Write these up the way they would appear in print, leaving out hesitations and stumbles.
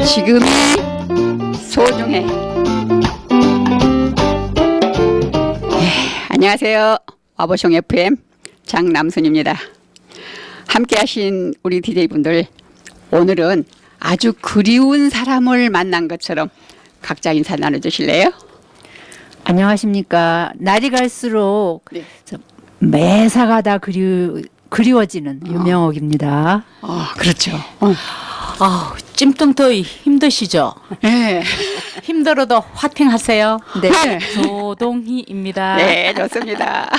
지금이 소중해. 안녕하세요. 와보숑 FM 장남순입니다. 함께 하신 우리 DJ분들, 오늘은 아주 그리운 사람을 만난 것처럼 각자 인사 나눠주실래요? 안녕하십니까. 날이 갈수록 네. 매사가 다 그리워지는 유명옥입니다. 그렇죠. 찜통터이 힘드시죠? 네. 힘들어도 화팅하세요. 네. 네. 조동희입니다. 네, 좋습니다.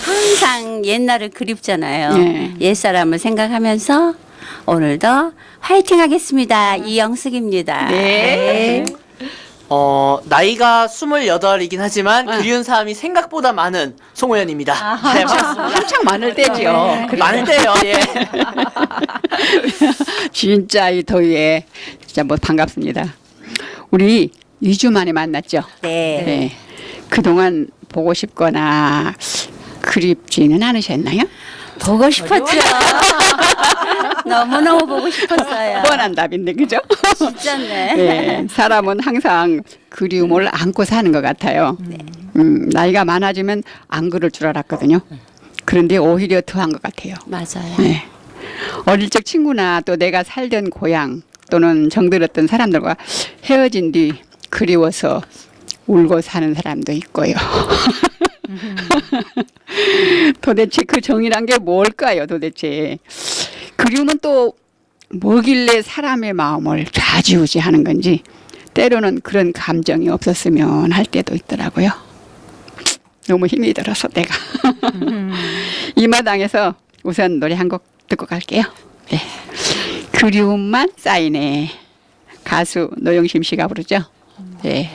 항상 옛날을 그립잖아요. 네. 옛사람을 생각하면서 오늘도 화이팅 하겠습니다. 이영숙입니다. 네. 나이가 28이긴 하지만 그리운 사람이 생각보다 많은 송호연입니다. 네, 반갑습니다. 한창 많을 때죠. 많을 때요. 예. 진짜 이 더위에 진짜 뭐 반갑습니다. 우리 2주 만에 만났죠. 네. 네. 그동안 보고 싶거나 그립지는 않으셨나요? 보고 싶었죠. 너무너무 보고 싶었어요. 뻔한 답인데, 그죠? 진짜네. 네. 사람은 항상 그리움을 안고 사는 것 같아요. 나이가 많아지면 안 그럴 줄 알았거든요. 그런데 오히려 더한 것 같아요. 맞아요. 네. 어릴 적 친구나 또 내가 살던 고향 또는 정들었던 사람들과 헤어진 뒤 그리워서 울고 사는 사람도 있고요. 도대체 그 정이란 게 뭘까요, 도대체? 그리움은 또 뭐길래 사람의 마음을 좌지우지하는 건지 때로는 그런 감정이 없었으면 할 때도 있더라고요. 너무 힘이 들어서 내가. 이 마당에서 우선 노래 한 곡 듣고 갈게요. 네. 그리움만 쌓이네. 가수 노영심 씨가 부르죠. 네.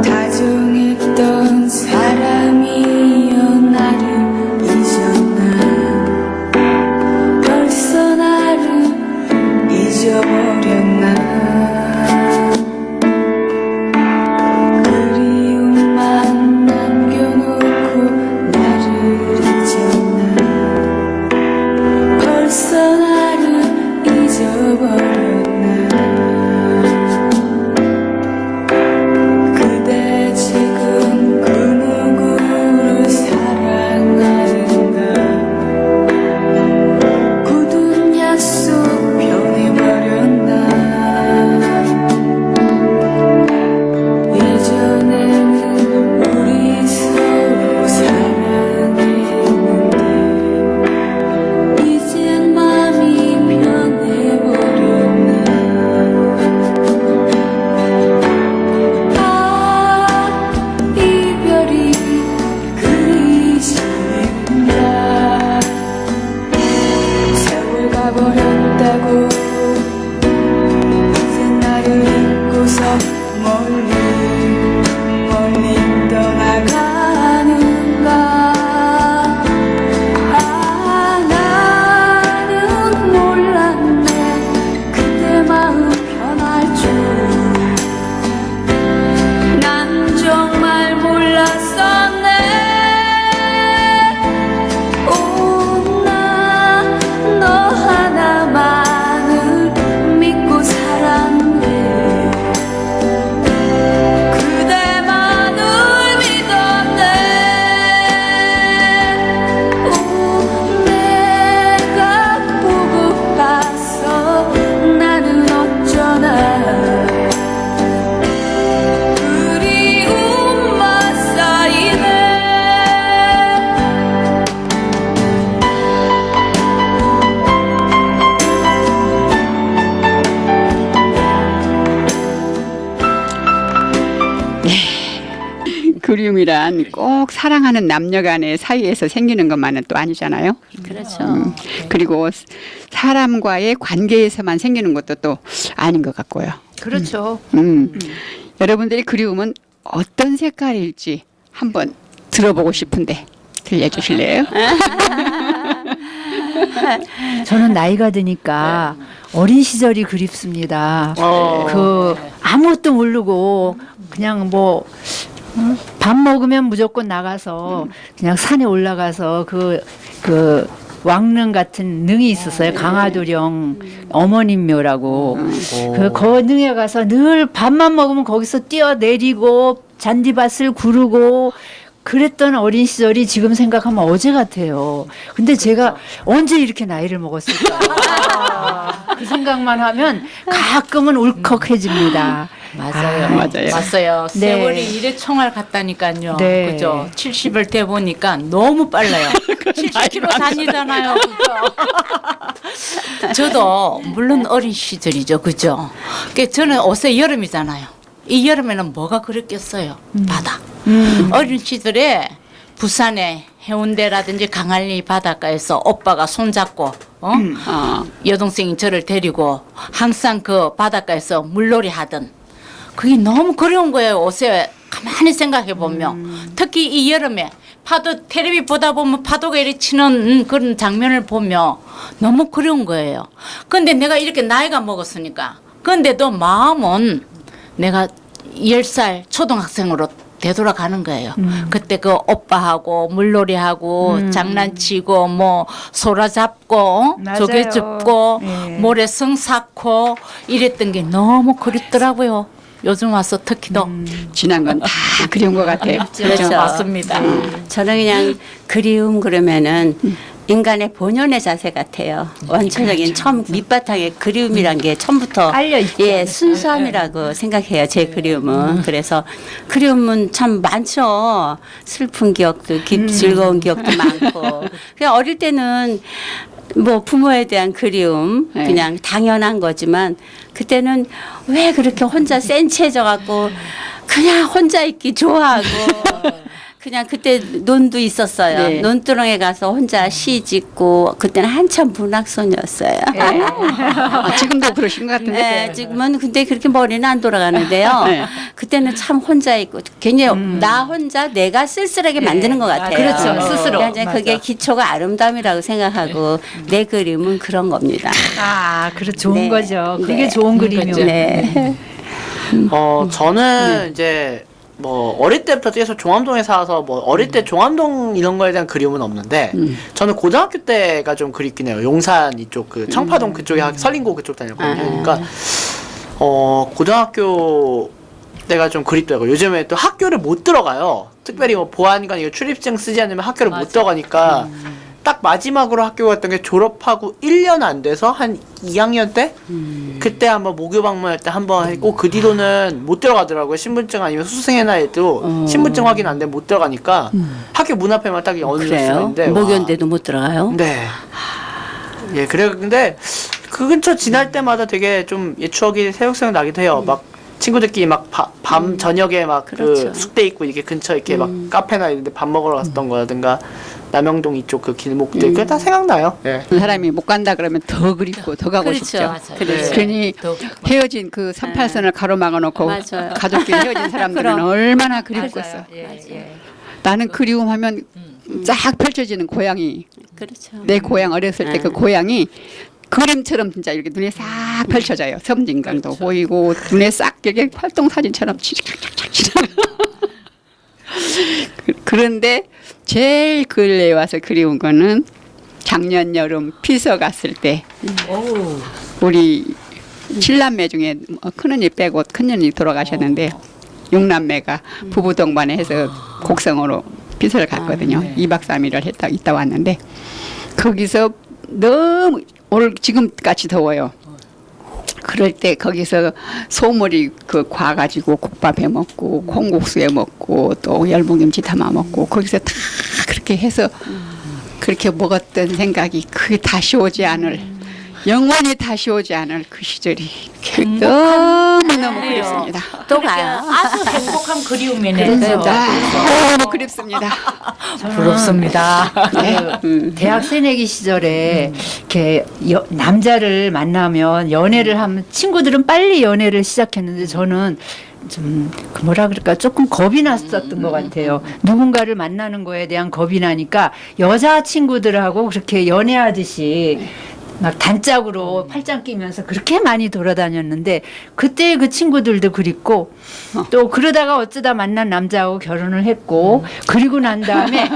다정했던 사람이여 나를 잊었나 벌써 나를 잊어버렸나 그리움만 남겨놓고 나를 잊었나 벌써 나를 잊어버렸나 그대 지금 그 누구를 사랑하는가 굳은 약속 변해버렸나 예전에는 우리 서로 사랑했는데 이젠 맘이 변해버렸나 이별이 그리신다 세월 가버렸다고 이제 나를 잊고서 멀리 멀리 떠나가는가 나는 몰랐네 그대 마음 변할 줄 난 정말 몰랐었네 나 너 하나만을 믿고 살았네 그대만을 믿었네 내가 보고 봤어 나는 어쩌나 그리움만 쌓이네 그리움이란 꼭 사랑하는 남녀 간의 사이에서 생기는 것만은 또 아니잖아요. 그렇죠. 그리고 사람과의 관계에서만 생기는 것도 또 아닌 것 같고요. 그렇죠. 여러분들의 그리움은 어떤 색깔일지 한번 들어보고 싶은데 들려주실래요? 저는 나이가 드니까 어린 시절이 그립습니다. 어. 그 아무것도 모르고 그냥 뭐 밥 먹으면 무조건 나가서 그냥 산에 올라가서 그 왕릉 같은 능이 있었어요. 강화도령 어머님 묘라고. 그 능에 가서 늘 밥만 먹으면 거기서 뛰어내리고 잔디밭을 구르고 그랬던 어린 시절이 지금 생각하면 어제 같아요. 근데 제가 언제 이렇게 나이를 먹었을까? 그 생각만 하면 가끔은 울컥해집니다. 맞아요. 맞아요. 맞아요. 네. 세월이 이래 총알 같다니까요. 네. 그죠? 70을 돼 보니까 너무 빨라요. 70km 다니잖아요. 그죠? 저도 물론 어린 시절이죠. 그죠? 그 저는 옷에 여름이잖아요. 이 여름에는 뭐가 그랬겠어요? 바다. 어린 시절에 부산에 해운대라든지 강한리 바닷가에서 오빠가 손잡고 여동생이 저를 데리고 항상 그 바닷가에서 물놀이 하던 그게 너무 그리운 거예요. 옷에 가만히 생각해 보면 특히 이 여름에 파도 텔레비 보다 보면 파도가 이렇게 치는 그런 장면을 보면 너무 그리운 거예요. 근데 내가 이렇게 나이가 먹었으니까 근데도 마음은 내가 10살 초등학생으로 되돌아가는 거예요. 그때 그 오빠하고 물놀이하고 장난치고 뭐 소라 잡고 맞아요. 조개 줍고 예. 모래성 쌓고 이랬던 게 너무 그립더라고요. 요즘 와서 특히 더 지난 건 다 그리운 것 같아요. 그렇죠. 맞습니다. 저는 그냥 그리움 그러면은 인간의 본연의 자세 같아요. 원초적인 처음 밑바탕에 그리움이란 게 처음부터 깔려 있죠. 예 순수함이라고 생각해요. 제 그리움은. 그래서 그리움은 참 많죠. 슬픈 기억도 즐거운 기억도 많고. 그냥 어릴 때는 뭐 부모에 대한 그리움 네. 그냥 당연한 거지만 그때는 왜 그렇게 혼자 센치해져 갖고 그냥 혼자 있기 좋아하고 그냥 그때 논도 있었어요. 네. 논두렁에 가서 혼자 시 짓고 그때는 한참 문학소녀였어요. 지금도 그러신 것 같은데. 네, 지금은 근데 그렇게 머리는 안 돌아가는데요. 네. 그때는 참 혼자 있고 굉장히 나 혼자 내가 쓸쓸하게 만드는 것 같아요. 그렇죠. 스스로. 그러니까 이제 그게 맞아. 기초가 아름다움이라고 생각하고 내 그림은 그런 겁니다. 아, 그래 좋은 네. 거죠. 그게 네. 좋은 그림이요. 네. 저는 이제 뭐 어릴 때부터 계속 종암동에 살아서 뭐 어릴 때 종암동 이런 거에 대한 그리움은 없는데 저는 고등학교 때가 좀 그립긴 해요. 용산 이쪽 그 청파동 그쪽에 설린고 그쪽 다녔거든요. 그러니까 고등학교 때가 좀 그립더라고요. 요즘에 또 학교를 못 들어가요. 특별히 뭐 보안관 이거 출입증 쓰지 않으면 학교를 못 들어가니까 딱 마지막으로 학교 갔던 게 졸업하고 1년 안 돼서 한 2학년 때 그때 한번 모교 방문할 때 한번 했고 그 뒤로는 못 들어가더라고요. 신분증 아니면 수생회나 해도 신분증 확인 안 되면 못 들어가니까 학교 문 앞에만 딱 얹을 수가 그래요? 있는데 목요인데도 못 들어가요? 네. 예, 그래 근데 그 근처 지날 때마다 되게 좀 옛 추억이 새록새록 나기도 해요. 막 친구들끼리 막 밤 저녁에 막 그 그렇죠. 숙대 있고 이렇게 근처 이렇게 막 카페나 이런데 밥 먹으러 갔던 거라든가 남영동 이쪽 그 길목들 그게 다 생각나요. 예. 그 사람이 못 간다 그러면 더 그립고 더 가고 그렇죠. 싶죠. 맞아요. 그렇죠. 괜히 더 헤어진 그 38선을 가로막아 놓고 맞아요. 가족끼리 헤어진 사람들은 그럼. 얼마나 그립겠어. 나는 그리움하면 쫙 펼쳐지는 고향이 그렇죠. 내 고향 어렸을 때 그 고향이 그림처럼 진짜 이렇게 눈에 싹 펼쳐져요. 섬진강도 보이고 눈에 싹 이렇게 활동 사진처럼 치락치락 지나. 그런데 제일 근래에 와서 그리운 거는 작년 여름 피서 갔을 때 우리 7남매 중에 큰언니 빼고 큰언니 돌아가셨는데 6남매가 부부 동반에 해서 곡성으로 피서를 갔거든요. 2박 3일을 있다 왔는데 거기서 너무 오늘 지금같이 더워요. 그럴 때 거기서 소머리 그 과가지고 국밥 해 먹고 콩국수 해 먹고 또 열무김치 담아 먹고 거기서 다 그렇게 해서 그렇게 먹었던 생각이 그게 다시 오지 않을 영원히 다시 오지 않을 그 시절이 너무너무 그립습니다. 또 가요. 아주 행복한 그리움이네요. 너무 그립습니다. 부럽습니다. 대학 새내기 시절에 이렇게 남자를 만나면 연애를 하면 친구들은 빨리 연애를 시작했는데 저는 좀 뭐라 그럴까 조금 겁이 났었던 것 같아요. 누군가를 만나는 거에 대한 겁이 나니까 여자 친구들하고 그렇게 연애하듯이 막 단짝으로 팔짱 끼면서 그렇게 많이 돌아다녔는데 그때 그 친구들도 그립고 또 그러다가 어쩌다 만난 남자하고 결혼을 했고 그리고 난 다음에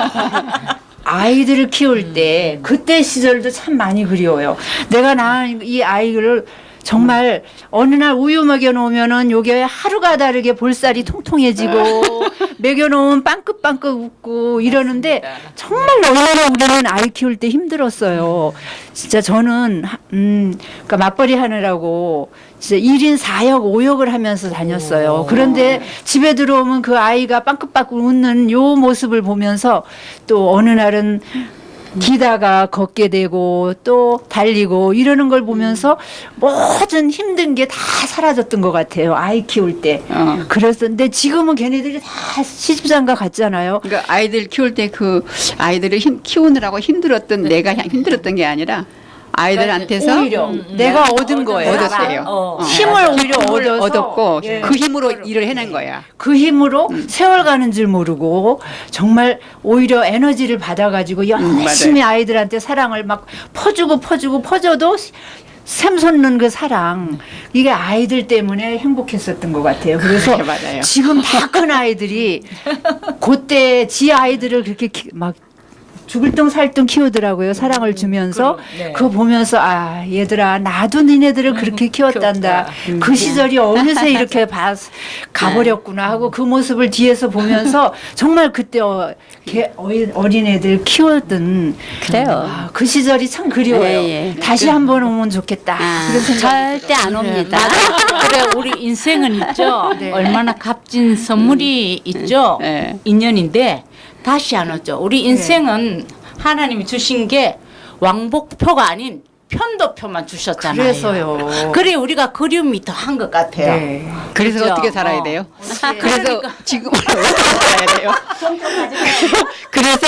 아이들을 키울 때 그때 시절도 참 많이 그리워요. 내가 낳은 이 아이를 정말 어느 날 우유 먹여 놓으면은 요게 하루가 다르게 볼살이 통통해지고 먹여 놓으면 빵긋빵긋 웃고 이러는데 정말 얼마나 우리는 아이 키울 때 힘들었어요. 진짜 저는 그러니까 맞벌이 하느라고 진짜 1인 4역 5역을 하면서 다녔어요. 그런데 집에 들어오면 그 아이가 빵긋빵긋 웃는 요 모습을 보면서 또 어느 날은 기다가 걷게 되고 또 달리고 이러는 걸 보면서 모든 힘든 게 다 사라졌던 것 같아요. 아이 키울 때. 그랬었는데 지금은 걔네들이 다 시집장가 갔잖아요. 그러니까 아이들 키울 때 그 아이들을 키우느라고 힘들었던 내가 힘들었던 게 아니라 아이들한테서 오히려 내가 얻은 거예요. 얻었대요. 힘을 오히려 얻어서 얻었고 예. 그 힘으로 일을 해낸 거야. 그 힘으로 세월 가는 줄 모르고 정말 오히려 에너지를 받아가지고 열심히 아이들한테 사랑을 막 퍼줘도 샘솟는 그 사랑 이게 아이들 때문에 행복했었던 것 같아요. 그래서 그래, 맞아요. 지금 다 큰 아이들이 그때 지 아이들을 그렇게 막 죽을 똥 살 똥 키우더라고요. 사랑을 주면서 그거 보면서 아 얘들아 나도 니네들을 그렇게 키웠단다. 그 시절이 어느새 이렇게 가버렸구나 하고 그 모습을 뒤에서 보면서 정말 그때 어린애들 키웠던 그래요. 그 시절이 참 그리워요. 예. 다시 한번 오면 좋겠다. 그런 생각이 절대 안 옵니다. 그래 우리 인생은 있죠. 얼마나 값진 선물이 있죠. 네. 인연인데 다시 안 오죠. 우리 인생은 하나님이 주신 게 왕복표가 아닌 편도표만 주셨잖아요. 그래서요. 그래 우리가 그리움이 더 한 것 같아요. 네. 그래서 그죠? 어떻게 살아야 돼요? 그래서 그러니까. 지금은 어떻게 살아야 돼요? 그래서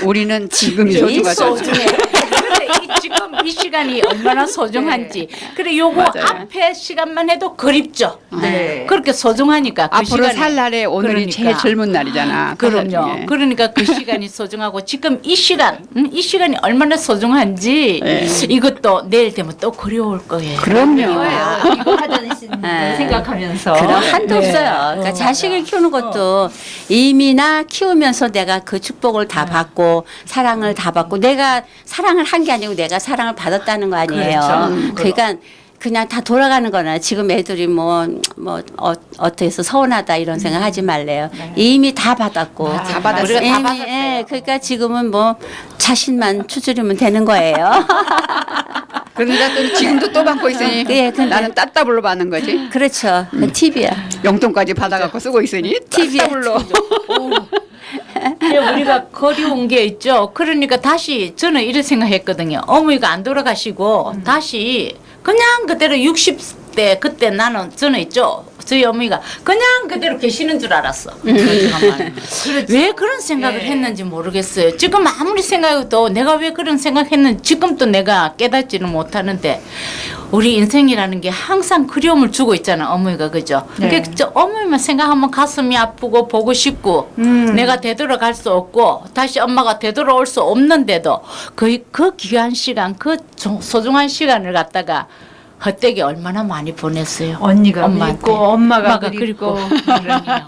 우리는 지금이 소중하죠. 소중해. 그래 지금 이 시간이 얼마나 소중한지. 그래 요거 맞아요. 앞에 시간만 해도 그립죠. 네. 그렇게 소중하니까 그 앞으로 시간에. 살 날에 오늘이 제일 그러니까. 젊은 날이잖아. 그 살 그럼요. 중에. 그러니까 그 시간이 소중하고 지금 이 시간, 이 시간이 얼마나 소중한지 네. 이것도 내일 되면 또 그리울 거예요. 그럼요. 이거 하던 생각하면서 그럼 한도 네. 없어요. 그러니까 자식을 키우는 것도 이미나 키우면서 내가 그 축복을 다 받고 사랑을 다 받고 내가 사랑을 한 게 아니고 내가 사랑을 받았다는 거 아니에요. 그렇죠. 그러니까 그냥 다 돌아가는 거나 지금 애들이 어떻게 해서 서운하다 이런 생각 하지 말래요. 이미 다 받았고. 다 받았어요. 이미, 예, 그러니까 지금은 뭐 자신만 추스리면 되는 거예요. 그러니까 또 지금도 또 받고 있으니 예, 근데- 나는 따따블로 받는 거지. 그렇죠. 그 TV야. 용돈까지 받아갖고 쓰고 있으니 TV야. 따따블로. 근데 우리가 그리운 게 있죠. 그러니까 다시 저는 이렇게 생각했거든요. 어머니가 안 돌아가시고 다시 그냥 그대로 60대 그때 저는 있죠. 저희 어머니가 그냥 그대로 계시는 줄 알았어. 왜 그런 생각을 했는지 모르겠어요. 지금 아무리 생각해도 내가 왜 그런 생각했는지 지금도 내가 깨닫지는 못하는데 우리 인생이라는 게 항상 그리움을 주고 있잖아. 어머니가 그죠? 네. 그러니까 저 어머니만 생각하면 가슴이 아프고 보고 싶고 내가 되돌아갈 수 없고 다시 엄마가 되돌아올 수 없는데도 그 귀한 시간 그 소중한 시간을 갖다가 헛되게 얼마나 많이 보냈어요. 언니가 엄마한테. 그립고 엄마가 그립고 그러네요.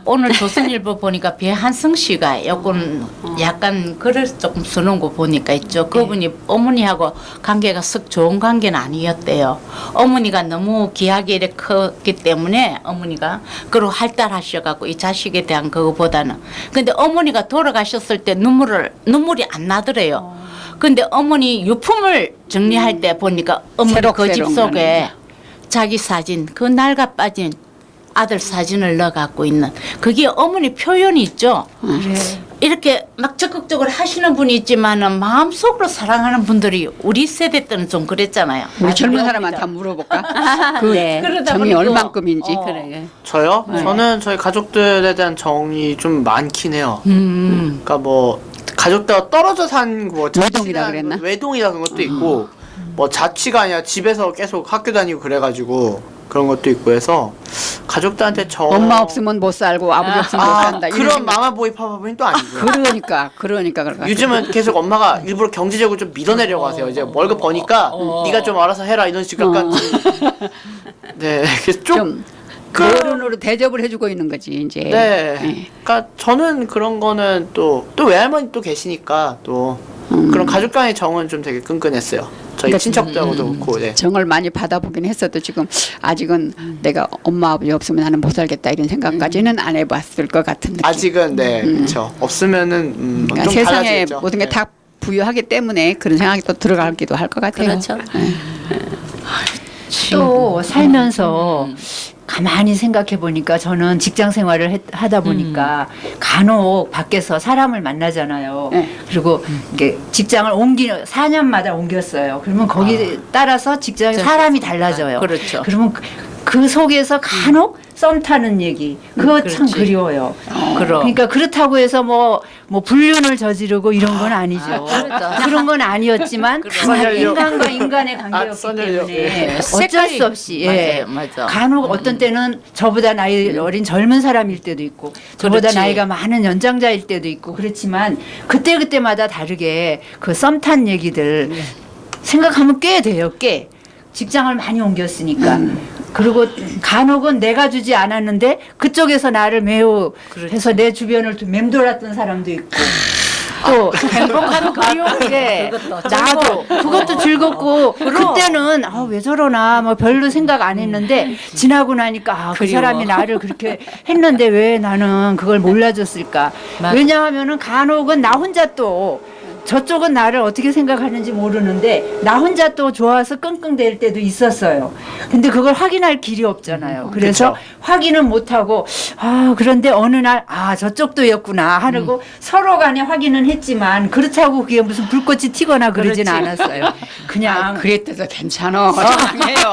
오늘 조선일보 보니까 배한승 씨가 약간 글을 조금 쓰는 거 보니까 있죠. 그분이 어머니하고 관계가 썩 좋은 관계는 아니었대요. 어머니가 너무 귀하게 이렇게 컸기 때문에 어머니가 그로 할달하셔갖고 이 자식에 대한 그거보다는. 근데 어머니가 돌아가셨을 때 눈물이 안 나더래요. 근데 어머니 유품을 정리할 때 보니까 어머니 그 집 속에 자기 사진, 그 낡아 빠진 아들 사진을 넣어 갖고 있는 그게 어머니 표현이 있죠. 이렇게 막 적극적으로 하시는 분이 있지만은 마음속으로 사랑하는 분들이 우리 세대 때는 좀 그랬잖아요. 우리 젊은 사람한테 한번 물어볼까? 그 네. 그러다 정이 보니까 얼만큼인지. 그래. 저요? 저는 저희 가족들에 대한 정이 좀 많긴 해요. 그러니까 뭐 가족들과 떨어져 산뭐 외동이라 그랬나? 외동이라 그런 것도 있고 뭐 자취가 아니라 집에서 계속 학교 다니고 그래가지고 그런 것도 있고 해서 가족들한테 저 엄마 없으면 못 살고 아버지 없으면 못 산다. 이런 그런 생각. 마마보이 파파보이는 또 아니고요. 그러니까 그럴 것 요즘은 계속 엄마가 일부러 경제적으로 좀 밀어내려고 하세요. 이제 월급 버니까 네가 좀 알아서 해라 이런 식으로 약간 네, 그래서 좀 어른으로 대접을 해주고 있는 거지 이제. 네. 그러니까 저는 그런 거는 또 외할머니 또 계시니까 또 그런 가족 간의 정은 좀 되게 끈끈했어요. 저희 친척들하고도 그렇고. 네. 정을 많이 받아보긴 했어도 지금 아직은 내가 엄마 아버지 없으면 나는 못 살겠다 이런 생각까지는 안 해봤을 것 같은 느낌. 아직은 네, 그렇죠. 없으면은 그러니까 좀 세상에 달라지겠죠. 모든 게 다 부유하기 때문에 그런 생각이 또 들어가기도 할 것 같아요. 그렇죠. 또 살면서 가만히 생각해 보니까 저는 직장 생활을 하다 보니까 간혹 밖에서 사람을 만나잖아요. 네. 그리고 이게 직장을 4년마다 옮겼어요. 그러면 거기 따라서 직장에 사람이 달라져요. 그렇죠. 그러면 그 속에서 간혹 썸 타는 얘기 그거 참 그렇지. 그리워요. 그럼. 그러니까 그렇다고 해서 뭐 불륜을 저지르고 이런 건 아니죠. 그렇죠. 그런 건 아니었지만 가만히 인간과 인간의 관계였기 선열력. 때문에 예. 어쩔 색깔이 수 없이 예. 맞아. 간혹 어떤 때는 저보다 나이 어린 젊은 사람일 때도 있고 저보다 그렇지. 나이가 많은 연장자일 때도 있고 그렇지만 그때마다 다르게 그 썸 탄 얘기들 생각하면 꽤 돼요. 꽤 직장을 많이 옮겼으니까 그리고 간혹은 내가 주지 않았는데 그쪽에서 나를 매우 해서 내 주변을 맴돌았던 사람도 있고 또 행복한 예, 그것도 나도 그것도 즐겁고 그때는 왜 저러나 뭐 별로 생각 안 했는데 지나고 나니까 그 그리워. 사람이 나를 그렇게 했는데 왜 나는 그걸 몰라줬을까? 맞아. 왜냐하면은 간혹은 나 혼자 또 저쪽은 나를 어떻게 생각하는지 모르는데 나 혼자 또 좋아서 끙끙댈 때도 있었어요. 근데 그걸 확인할 길이 없잖아요. 그래서 그쵸. 확인은 못하고 그런데 어느 날 저쪽도였구나 하고 서로 간에 확인은 했지만 그렇다고 그게 무슨 불꽃이 튀거나 그러진 그렇지. 않았어요. 그냥 그랬대서 괜찮아. 적당해요.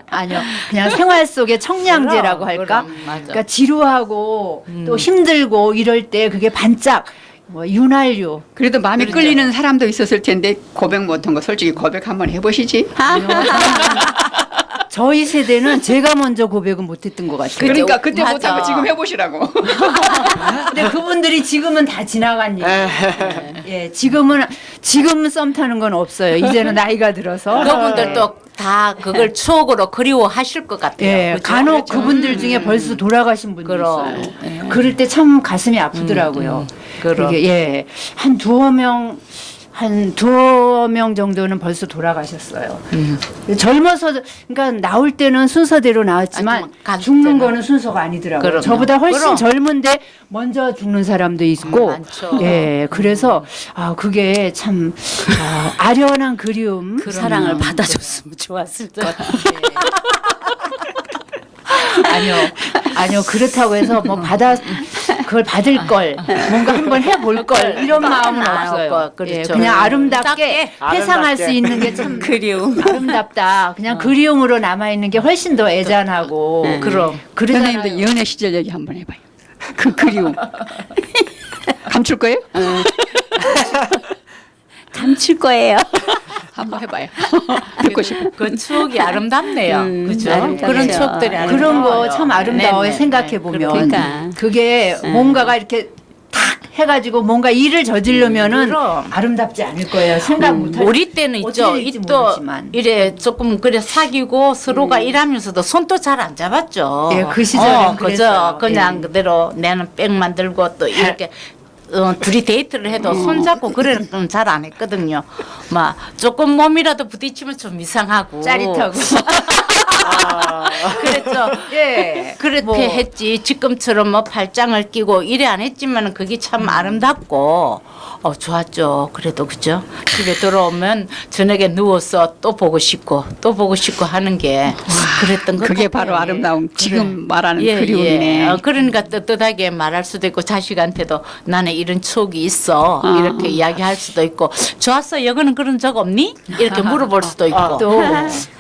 아니요. 그냥 생활 속의 청량제라고 그럼, 할까? 그럼, 맞아. 그러니까 지루하고 또 힘들고 이럴 때 그게 반짝 윤활유. 그래도 마음에 끌리는 사람도 있었을 텐데 고백 못한 거 솔직히 고백 한번 해보시지. 저희 세대는 제가 먼저 고백은 못했던 것 같아요. 그러니까 그때 맞아. 못한 거 지금 해보시라고. 근데 그분들이 지금은 다 지나간 얘기. 예, 지금은 썸 타는 건 없어요. 이제는 나이가 들어서. 그분들도 다 그걸 추억으로 그리워하실 것 같아요. 예, 그죠? 간혹 그분들 중에 벌써 돌아가신 분도 그럼. 있어요. 예. 그럴 때 참 가슴이 아프더라고요. 그럼. 그게 예, 한 두어 명 정도는 벌써 돌아가셨어요. 젊어서 그러니까 나올 때는 순서대로 나왔지만 아니면 갈 죽는 때는. 거는 순서가 아니더라고요. 그럼요. 저보다 훨씬 그럼. 젊은데 먼저 죽는 사람도 있고, 많죠. 예, 그래서 그게 참 아련한 그리움, 사랑을 받아줬으면 좋았을 것 같아요. 아니요 그렇다고 해서 그걸 받을 걸 뭔가 한번 해볼 걸 이런 마음은 없어요. 그렇죠. 예, 그냥 아름답게 짧게. 회상할 수 아름답게. 있는 게 참 그리움. 아름답다. 그냥 그리움으로 남아 있는 게 훨씬 더 애잔하고 그럼. 그러잖아요. 선생님도 연애 시절 얘기 한번 해봐요. 그 그리움. 감출 거예요? 감출 거예요. 한번 해봐요. 듣고 싶어. 그 추억이 아름답네요. 그죠? 아름답죠. 그런 추억들이 아름다워요. 그런 거 참 아름다워요. 네네. 생각해 보면 그러니까. 그게 뭔가가 이렇게 탁 해가지고 뭔가 일을 저지르면은 그럼. 아름답지 않을 거예요. 생각 못할 우리 때는 있죠. 어떻게 될지 또 모르지만. 이래 조금 그래 사귀고 서로가 일하면서도 손도 잘 안 잡았죠. 예, 그 시절엔 그랬어요. 그죠. 그냥 예. 그대로 내는 백 만들고 또 이렇게 둘이 데이트를 해도 손잡고 그래는 잘 안 했거든요. 막 조금 몸이라도 부딪히면 좀 이상하고 짜릿하고. 그랬죠. 예. 그렇게 뭐. 했지. 지금처럼 뭐 팔짱을 끼고 이래 안 했지만은 그게 참 아름답고 좋았죠. 그래도 그죠. 집에 들어오면 저녁에 누워서 또 보고 싶고 하는 게 그랬던 것 그게 같아요. 바로 아름다운 지금 말하는 예, 그리움이네. 예. 그러니까 떳떳하게 말할 수도 있고 자식한테도 나는 이런 추억이 있어 이렇게 이야기할 수도 있고 좋았어 여기는 그런 적 없니? 이렇게 물어볼 수도 있고 또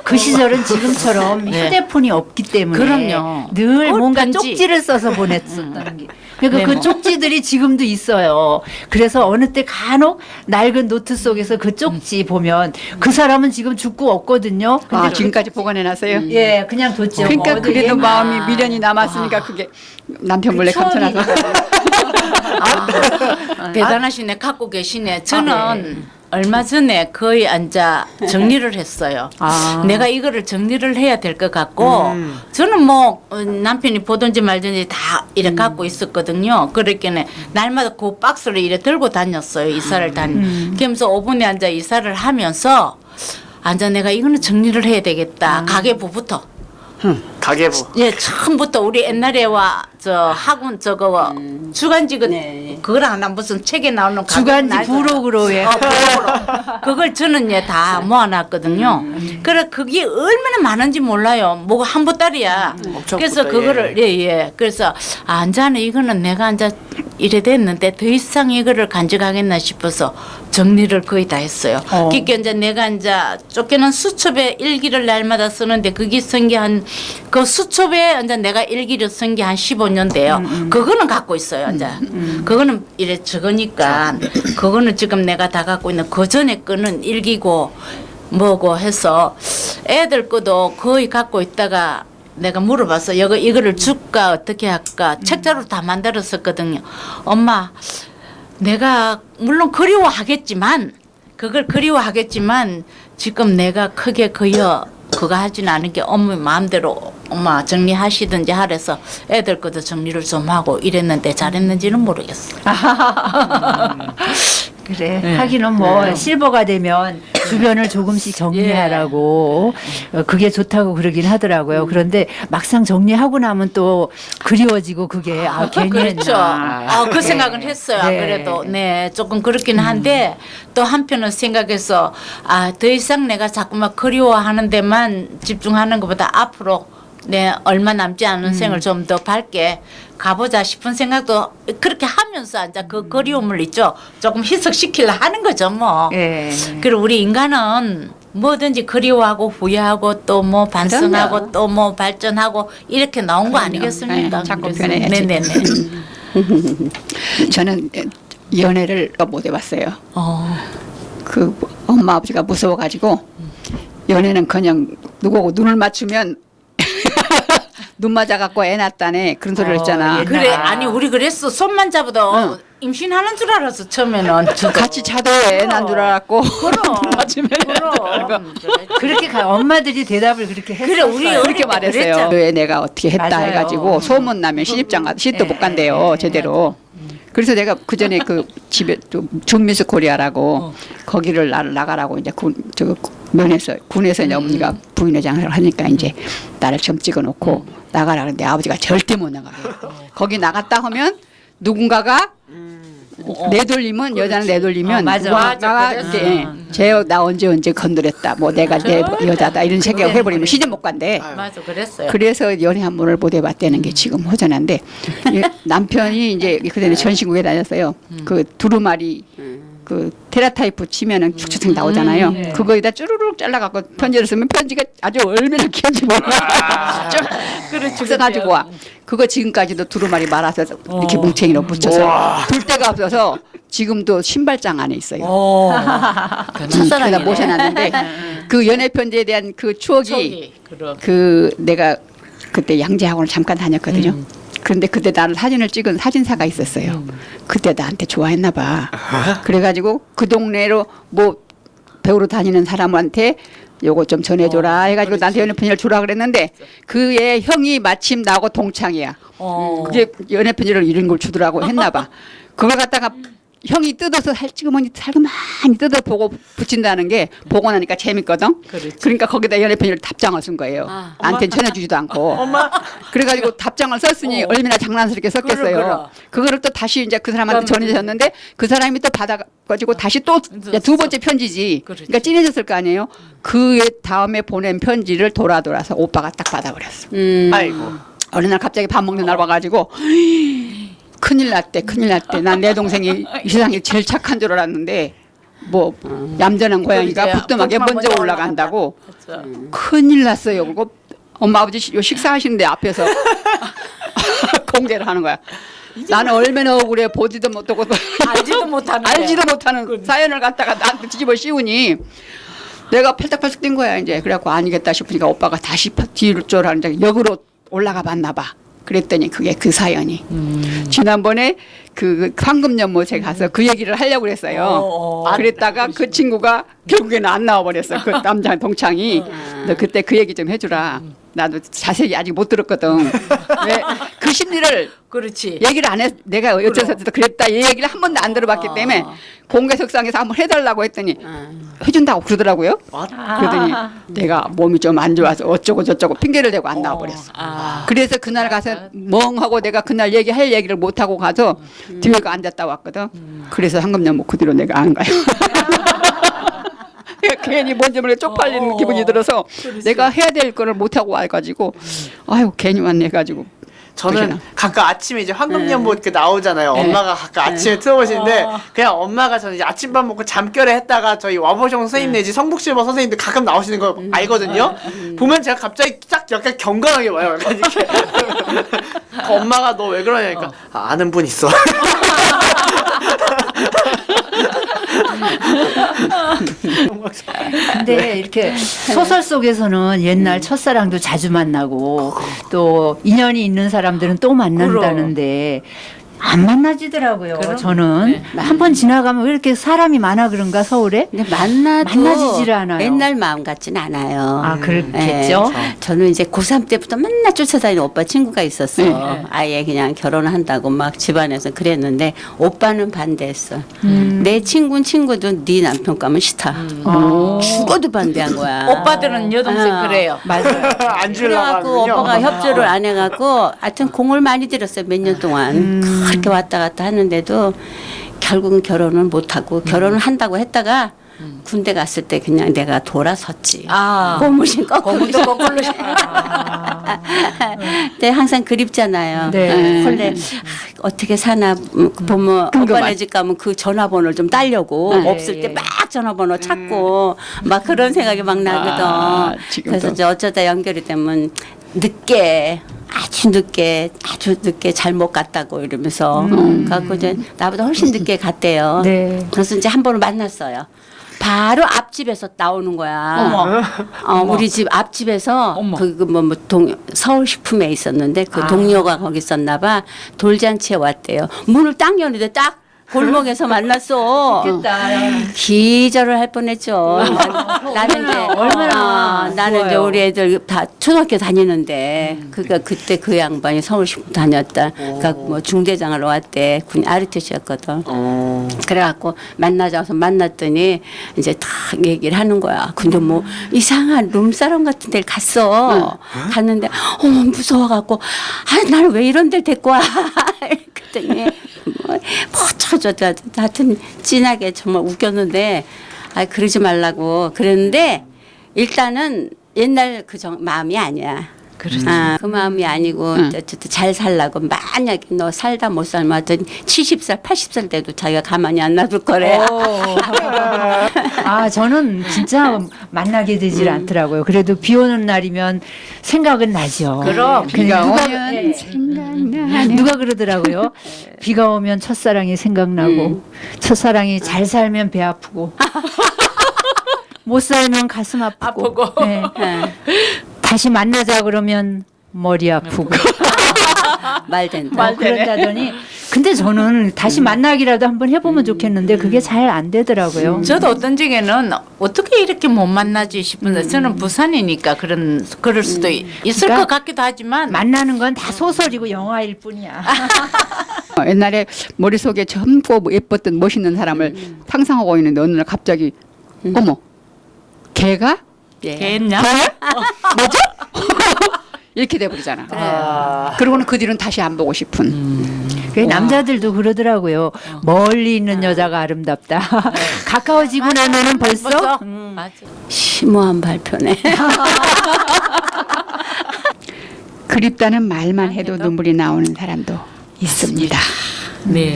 그 시절은 지금처럼 네. 휴대폰이 없기 때문에 그럼요. 늘 뭔가 편지. 쪽지를 써서 보냈었다는 게. 그러니까 그 메모. 쪽지들이 지금도 있어요. 그래서 어느 때 간혹 낡은 노트 속에서 그 쪽지 보면 그 사람은 지금 죽고 없거든요. 근데 아, 지금까지 보관해놨어요? 예, 그냥 뒀죠. 그러니까 어디 그래도 옛날- 마음이 미련이 남았으니까 그게 남편 몰래 그 추억이 감춰놔서. 대단하시네. 갖고 계시네. 저는 네. 얼마 전에 거의 앉아 정리를 했어요. 아. 내가 이거를 정리를 해야 될 것 같고 저는 뭐 남편이 보든지 말든지 다 이래 갖고 있었거든요. 그렇게는 날마다 그 박스를 이래 들고 다녔어요. 이사를 그러면서 5분에 앉아 이사를 하면서 앉아 내가 이거는 정리를 해야 되겠다. 가계부부터. 가계부. 예, 처음부터 우리 옛날에와 저 학원 저거 주간지 그거랑 나 무슨 책에 나오는 주간지 가격 부록으로 해. 부록으로. 그걸 저는 다 모아놨거든요. 그래 그게 얼마나 많은지 몰라요. 뭐가 한 보따리야. 엄청 그래서 보따리, 그거를 예. 그래서 앉아는 이거는 내가 앉아 이래 됐는데 더 이상 이거를 간직하겠나 싶어서 정리를 거의 다 했어요. 그러니까 이제 내가 이제 쫓겨난 수첩에 일기를 날마다 쓰는데 그게 쓴 게 한 그 수첩에 이제 내가 일기를 쓴 게 한 15년 돼요. 그거는 갖고 있어요. 이제 그거는 이래 적으니까 그거는 지금 내가 다 갖고 있는 그 전에 거는 일기고 뭐고 해서 애들 거도 거의 갖고 있다가 내가 물어봤어. 이거를 줄까 어떻게 할까 책자로 다 만들었었거든요. 엄마 내가 물론 그리워하겠지만 그걸 그리워하겠지만 지금 내가 크게 그거 하진 않은 게 엄마 마음대로 엄마 정리하시든지 하래서 애들 것도 정리를 좀 하고 이랬는데 잘했는지는 모르겠어. 그래. 하기는 뭐 실버가 되면 주변을 조금씩 정리하라고 그게 좋다고 그러긴 하더라고요. 그런데 막상 정리하고 나면 또 그리워지고 그게 괜히 그렇죠. 했나. 그 생각은 했어요. 네. 그래도 네 조금 그렇긴 한데 또 한편은 생각해서 더 이상 내가 자꾸만 그리워하는 데만 집중하는 것보다 앞으로 내 얼마 남지 않은 생을 좀 더 밝게 가보자 싶은 생각도 그렇게 하면서 이제 그 그리움을 있죠. 조금 희석시키려 하는 거죠, 뭐. 예. 그리고 우리 인간은 뭐든지 그리워하고 후회하고 또 뭐 반성하고 그럼요. 또 뭐 발전하고 이렇게 나온 거 아니겠습니까? 네, 자꾸 그래서 변해야지. 네네네. 저는 연애를 못 해봤어요. 어. 그 엄마 아버지가 무서워가지고 연애는 그냥 누구하고 눈을 맞추면 눈 맞아갖고 애 낳았다네 그런 소리를 했잖아. 옛날. 그래 아니 우리 그랬어. 손만 잡아도 임신하는 줄 알았어 처음에는. 저도. 같이 자도 애 낳은 줄 알았고 그럼. 맞으면 그럼. 그렇게 엄마들이 대답을 그렇게 했어요. 그래 우리 어릴 그렇게 때 말했어요. 그랬죠. 왜 내가 어떻게 했다 맞아요. 해가지고 소문 나면 시집장 가 시집도 못 간대요 제대로. 그래서 내가 그 전에 그 집에 준미스 코리아라고 거기를 나를 나가라고 이제 군에서 이제 어머니가 부인회장을 하니까 이제 나를 점 찍어놓고 나가라 그러는데 아버지가 절대 못 나가게. 거기 나갔다 하면 누군가가 내돌리면 여자는 내돌리면 맞아. 누군가가 맞아, 이제 쟤나 언제 건드렸다 뭐 내가 내 여자다 이런 생각을 해버리면 시집 못 간대. 맞아 그랬어요. 그래서 연애 한 번을 못 해봤다는 게 지금 허전한데 남편이 이제 그전에 전신국에 다녔어요. 그 두루마리 그 테라타이프 치면은 축축 나오잖아요. 그거에다 쭈루룩 잘라갖고 편지를 쓰면 편지가 아주 얼마나 귀한지 몰라. 쭉 써가지고 와. 그거 지금까지도 두루마리 말아서 이렇게 뭉탱이로 붙여서 둘 데가 없어서 지금도 신발장 안에 있어요. 그래서 모셔놨는데 그 연애 편지에 대한 그 추억이 그 내가 그때 양재학원을 잠깐 다녔거든요. 그런데 그때 나를 사진을 찍은 사진사가 있었어요. 그때 나한테 좋아했나 봐. 그래가지고 그 동네로 뭐 배우러 다니는 사람한테 요거 좀 전해줘라 해가지고 나한테 연애편지를 주라 그랬는데 그의 형이 마침 나하고 동창이야. 그게 연애편지를 이런 걸 주더라고 했나 봐. 그걸 갖다가 형이 뜯어서 살찌그머니 살그많이 뜯어 보고 붙인다는 게 보고 나니까 재밌거든. 그러니까 거기다 연애편지를 답장을 쓴 거예요. 나한테는 전해주지도 않고. 그래가지고 답장을 썼으니 얼마나 장난스럽게 썼겠어요. 그거를 또 다시 이제 그 사람한테 전해줬는데 그 사람이 또 받아가지고 다시 또 두 번째 편지지. 그러니까 찐해졌을 거 아니에요. 그 다음에 보낸 편지를 돌아서 오빠가 딱 받아버렸어. 아이고. 어느 날 갑자기 밥 먹는 날 와가지고 큰일 났대. 난 내 동생이 이 세상에 제일 착한 줄 알았는데 뭐 얌전한 고양이가 그러지. 부뚜막에 부뚜막 먼저 먼저 올라간다고 그렇죠. 큰일 났어요. 그거 엄마 아버지 요 식사하시는데 앞에서 공개를 하는 거야. 나는 얼마나 억울해 보지도 못하고 알지도 못하는 알지도 못하는 사연을 갖다가 나한테 뒤집어 씌우니 내가 팔딱팔딱 뛴 거야 이제. 그래갖고 아니겠다 싶으니까 오빠가 다시 뒤를 하는데 역으로 올라가 봤나 봐. 그랬더니 그게 그 사연이 지난번에 그 황금연못에 가서 그 얘기를 하려고 그랬어요. 그랬다가 그 친구가 결국에는 안 나와 버렸어. 그 남자 동창이 너 그때 그 얘기 좀 해주라. 나도 자세히 아직 못 들었거든. 왜 그 심리를 그렇지. 얘기를 안 해. 내가 어째서 그랬다 이 얘기를 한 번도 안 들어봤기 때문에 공개석상에서 한번 해달라고 했더니 해준다고 그러더라고요. 그러더니 내가 몸이 좀 안 좋아서 어쩌고 저쩌고 핑계를 대고 안 나와버렸어. 그래서 그날 가서 멍하고 내가 그날 얘기할 얘기를 못 하고 가서 뒤에 가 앉았다 왔거든. 그래서 황금연못 그 뒤로 내가 안 가요. 괜히 뭔지 모르게 쪽팔리는 기분이 들어서 내가 해야 될 거를 못 하고 와가지고 아유 괜히 왔네 해가지고. 저는 가끔 아침에 이제 황금연못 그 나오잖아요. 엄마가 가끔 아침에 틀어보시는데 그냥 엄마가 저는 이제 아침밥 먹고 잠결에 했다가 저희 와보정 선생님 내지 성북실버 선생님들 가끔 나오시는 거 알거든요. 보면 제가 갑자기 딱 약간 경건하게 와요. 약간 이렇게. 그 엄마가 너 왜 그러냐니까 아는 분 있어. 근데 이렇게 소설 속에서는 옛날 첫사랑도 자주 만나고 또 인연이 있는 사람들은 또 만난다는데 안 만나지더라고요. 저는 한 번 지나가면 왜 이렇게 사람이 많아 그런가 서울에? 근데 만나도 만나지질 않아요. 옛날 마음 같진 않아요. 아, 그렇겠죠? 저는 이제 고3 때부터 맨날 쫓아다니는 오빠 친구가 있었어. 아예 그냥 결혼한다고 막 집안에서 그랬는데 오빠는 반대했어. 내 친구는 친구도 네 남편 가면 싫다. 죽어도 반대한 거야. 오빠들은 여동생 그래요. 맞아요. 안 주려고 그래갖고 하면요. 오빠가 협조를 안 해갖고 하여튼 공을 많이 들였어요. 몇 년 동안. 그렇게 왔다 갔다 하는데도 결국은 결혼을 못하고 결혼을 한다고 했다가 군대 갔을 때 그냥 내가 돌아섰지. 고무신 거꾸로. 근데 항상 그립잖아요. 네. 원래 어떻게 사나 보면 오빠네 집 가면 그 전화번호를 좀 따려고 없을 때 막 전화번호 찾고 막 그런 생각이 막 나거든. 지금도. 그래서 이제 어쩌다 연결이 되면 늦게 아주 늦게 잘못 갔다고 이러면서 그래갖고 이제 나보다 훨씬 늦게 갔대요. 네. 그래서 이제 한 번을 만났어요. 바로 앞집에서 나오는 거야. 우리 집 앞집에서 서울식품에 있었는데 그 동료가 거기 있었나 봐. 돌잔치에 왔대요. 문을 딱 여는데 딱 골목에서 만났어. 기절을 할 뻔했죠. 나는 이제 나는 이제 우리 애들 다 초등학교 다니는데 그러니까 그때 그 양반이 서울식품 다녔다. 그러니까 뭐 중대장을 왔대. 군 아르테시였거든. 그래갖고 만나자서 만났더니 이제 다 얘기를 하는 거야. 근데 뭐 이상한 룸사롱 같은 데를 갔어. 갔는데 무서워갖고 나를 왜 이런 데를 데리고 와. 그랬더니 뭐 하여튼 진하게 정말 웃겼는데 그러지 말라고 그랬는데 일단은 옛날 그 마음이 아니야. 그 마음이 아니고 어쨌든 잘 살라고 만약에 너 살다 못 살면 하여튼 70살 80살 돼도 자기가 가만히 안 놔둘 거래. 저는 진짜 만나게 되질 않더라고요. 그래도 비 오는 날이면 생각은 나죠. 그럼 비가 누가- 오면 생각나네. 누가 그러더라고요. 비가 오면 첫사랑이 생각나고 첫사랑이 잘 살면 배 아프고 못 살면 가슴 아프고 네. 다시 만나자 그러면 머리 아프고 말 된다. 그런다더니 근데 저는 다시 만나기라도 한번 해보면 좋겠는데 그게 잘 안 되더라고요. 저도 어떤 적에는 어떻게 이렇게 못 만나지 싶은데 저는 부산이니까 그럴 수도 있을 그러니까 것 같기도 하지만 만나는 건 다 소설이고 영화일 뿐이야. 옛날에 머릿속에 젊고 예뻤던 멋있는 사람을 상상하고 있는데 어느 날 갑자기 어머 걔가 걔냐? 뭐죠? 이렇게 돼버리잖아. 그러고는 그 뒤로는 다시 안 보고 싶은. 그 남자들도 그러더라고요. 멀리 있는 여자가 아름답다. 가까워지고 나면은 벌써 맞아. 심오한 발표네. 그립다는 말만 해도 눈물이 나오는 사람도 있습니다. 네.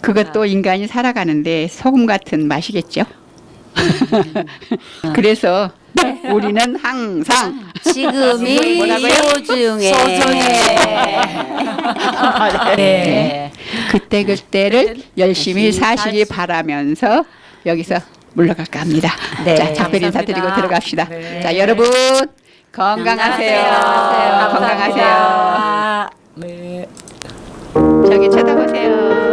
그것도 인간이 살아가는데 소금 같은 맛이겠죠. 그래서 우리는 항상 지금이 뭐라고요? 소중해. 네. 그때그때를 열심히 사시기 바라면서 여기서 물러갈까 합니다. 네, 자, 작별 인사드리고 들어갑시다. 자, 여러분 건강하세요. 건강하세요. 감사합니다. 저기 쳐다보세요.